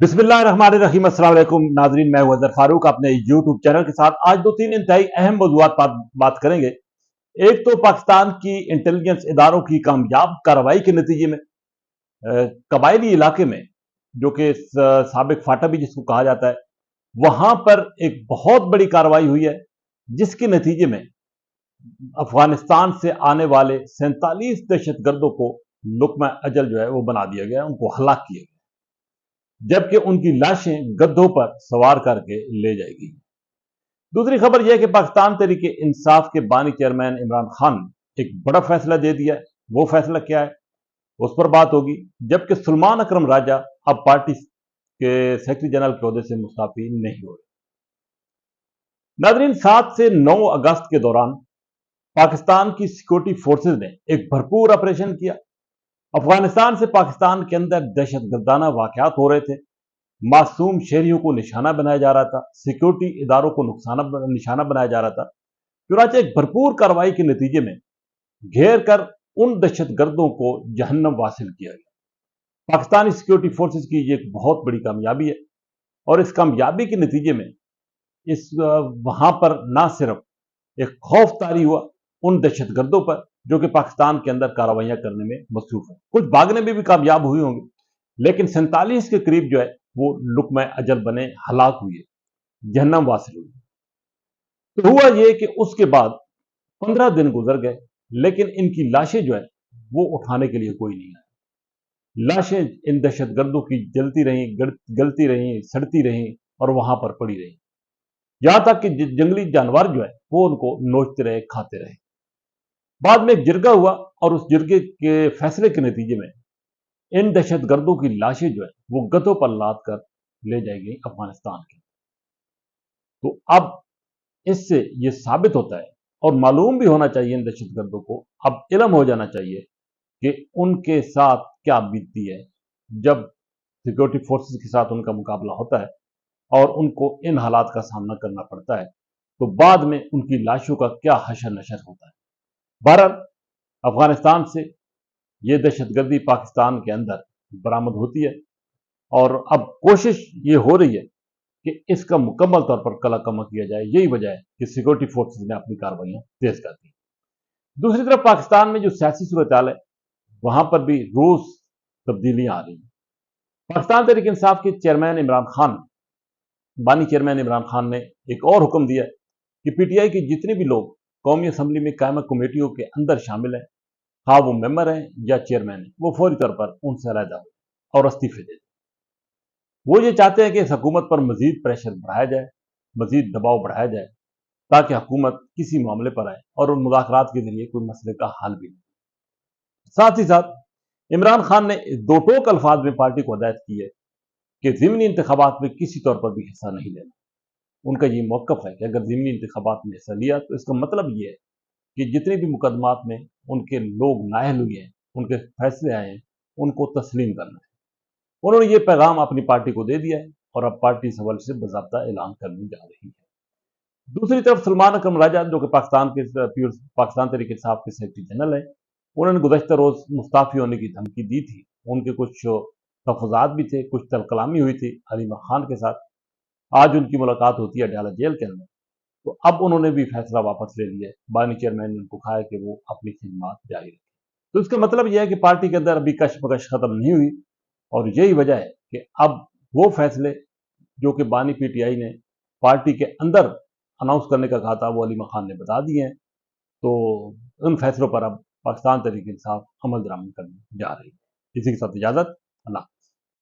बिस्मिल्लाहिर्रहमानिर्रहीम। अस्सलाम वालेकुम नाजरीन, मैं हूं अजहर फारूक अपने यूट्यूब चैनल के साथ। आज दो तीन इंतहाई अहम मौज़ूआत पर बात करेंगे। एक तो पाकिस्तान की इंटेलिजेंस इदारों की कामयाब कार्रवाई के नतीजे में कबायली इलाके में, जो कि साबिक फाटा भी जिसको कहा जाता है, वहां पर एक बहुत बड़ी कार्रवाई हुई है, जिसके नतीजे में अफगानिस्तान से आने वाले 47 दहशतगर्दों को लुक्मा अजल जो है वो बना दिया गया, उनको हलाक किया गया, जबकि उनकी लाशें गड्ढों पर सवार करके ले जाएगी। दूसरी खबर यह है कि पाकिस्तान तहरीक इंसाफ के बानी चेयरमैन इमरान खान ने एक बड़ा फैसला दे दिया है। वो फैसला क्या है, उस पर बात होगी। जबकि सलमान अकरम राजा अब पार्टी के सेक्रेटरी जनरल के ओहदे से मुस्ताफी नहीं हो रहे। नाजरीन, 7 से 9 अगस्त के दौरान पाकिस्तान की सिक्योरिटी फोर्सेज ने एक भरपूर ऑपरेशन किया। अफगानिस्तान से पाकिस्तान के अंदर दहशतगर्दाना वाकयात हो रहे थे, मासूम शहरियों को निशाना बनाया जा रहा था, सिक्योरिटी इदारों को निशाना बनाया जा रहा था। चुनांचे एक भरपूर कार्रवाई के नतीजे में घेर कर उन दहशतगर्दों को जहन्नम वासिल किया गया। पाकिस्तानी सिक्योरिटी फोर्सेज की ये एक बहुत बड़ी कामयाबी है, और इस कामयाबी के नतीजे में इस वहां पर ना सिर्फ एक खौफ तारी हुआ उन दहशतगर्दों पर जो कि पाकिस्तान के अंदर कार्रवाइयां करने में मसरूफ है। कुछ भागने में भी कामयाब हुए होंगे, लेकिन 47 के करीब जो है वो लुक्मा अजल बने, हलाक हुए, जहन्नम वासिल हुई। तो हुआ ये कि उसके बाद 15 दिन गुजर गए, लेकिन इनकी लाशें जो है वो उठाने के लिए कोई नहीं आया। लाशें इन दहशतगर्दों की जलती रहीं, गलती रहीं, सड़ती रहीं और वहां पर पड़ी रहीं, यहां तक कि जंगली जानवर जो है वो उनको नोचते रहे, खाते रहे। बाद में एक जिरगा हुआ, और उस जिरगे के फैसले के नतीजे में इन दहशतगर्दों की लाशें जो है वो गधों पर लाद कर ले जाई गई अफगानिस्तान की। तो अब इससे यह साबित होता है, और मालूम भी होना चाहिए इन दहशतगर्दों को, अब इल्म हो जाना चाहिए कि उनके साथ क्या बीतती है जब सिक्योरिटी फोर्सेस के साथ उनका मुकाबला होता है और उनको इन हालात का सामना करना पड़ता है, तो बाद में उनकी लाशों का क्या हशर नशर होता है। बहरहाल, अफगानिस्तान से ये दहशतगर्दी पाकिस्तान के अंदर बरामद होती है, और अब कोशिश ये हो रही है कि इसका मुकम्मल तौर पर कलाकमा किया जाए। यही वजह है कि सिक्योरिटी फोर्सेज ने अपनी कार्रवाइयां तेज कर दी। दूसरी तरफ पाकिस्तान में जो सियासी सूरत हाल है, वहां पर भी रोज तब्दीलियां आ रही हैं। पाकिस्तान तहरीक इंसाफ के चेयरमैन इमरान खान, बानी चेयरमैन इमरान खान ने एक और हुक्म दिया कि पीटीआई के जितने भी लोग कौमी असम्बली में कायमा कमेटियों के अंदर शामिल हैं, हाँ वो मेंबर हैं या चेयरमैन हैं, वो फौरी तौर पर उनसे अलहदा हो और इस्तीफे दे दें। वो ये चाहते हैं कि इस हुकूमत पर मजीद प्रेशर बढ़ाया जाए, मजीद दबाव बढ़ाया जाए, ताकि हुकूमत किसी मामले पर आए और उन मुज़ाकरात के जरिए कोई मसले का हल भी नहीं। साथ ही साथ इमरान खान ने दो टोक अल्फाज में पार्टी को हदायत की है कि ज़िमनी इंतखाबात में किसी तौर पर भी हिस्सा नहीं लेना। उनका ये मौक़िफ़ है कि अगर ज़िमनी इंतखाबात में हिस्सा लिया तो इसका मतलब ये है कि जितने भी मुकदमात में उनके लोग नाअहल हुए हैं, उनके फैसले आए हैं, उनको तस्लीम करना है। उन्होंने ये पैगाम अपनी पार्टी को दे दिया है, और अब पार्टी इस हवाले से बाज़ाब्ता ऐलान करने जा रही है। दूसरी तरफ सलमान अकरम राजा, जो कि पाकिस्तान तहरीक इंसाफ के सेक्रेटरी जनरल है, उन्होंने गुज़श्ता रोज मुस्ताफ़ी होने की धमकी दी थी। उनके कुछ तहफ़्फ़ुज़ात भी थे, कुछ तलकलामी हुई थी हलीमा खान के साथ। आज उनकी मुलाकात होती है अडयाला जेल के अंदर। तो अब उन्होंने भी फैसला वापस ले लिया है। बानी चेयरमैन ने उनको कहा है कि वो अपनी खिदमत जारी रखें। तो इसका मतलब यह है कि पार्टी के अंदर अभी कशमकश खत्म नहीं हुई, और यही वजह है कि अब वो फैसले जो कि बानी पीटीआई ने पार्टी के अंदर अनाउंस करने का कहा था, वो हलीमा खान ने बता दिए हैं। तो उन फैसलों पर अब पाकिस्तान तहरीक इंसाफ अमल दरामद करने जा रही है। इसी के साथ इजाजत। अल्लाह।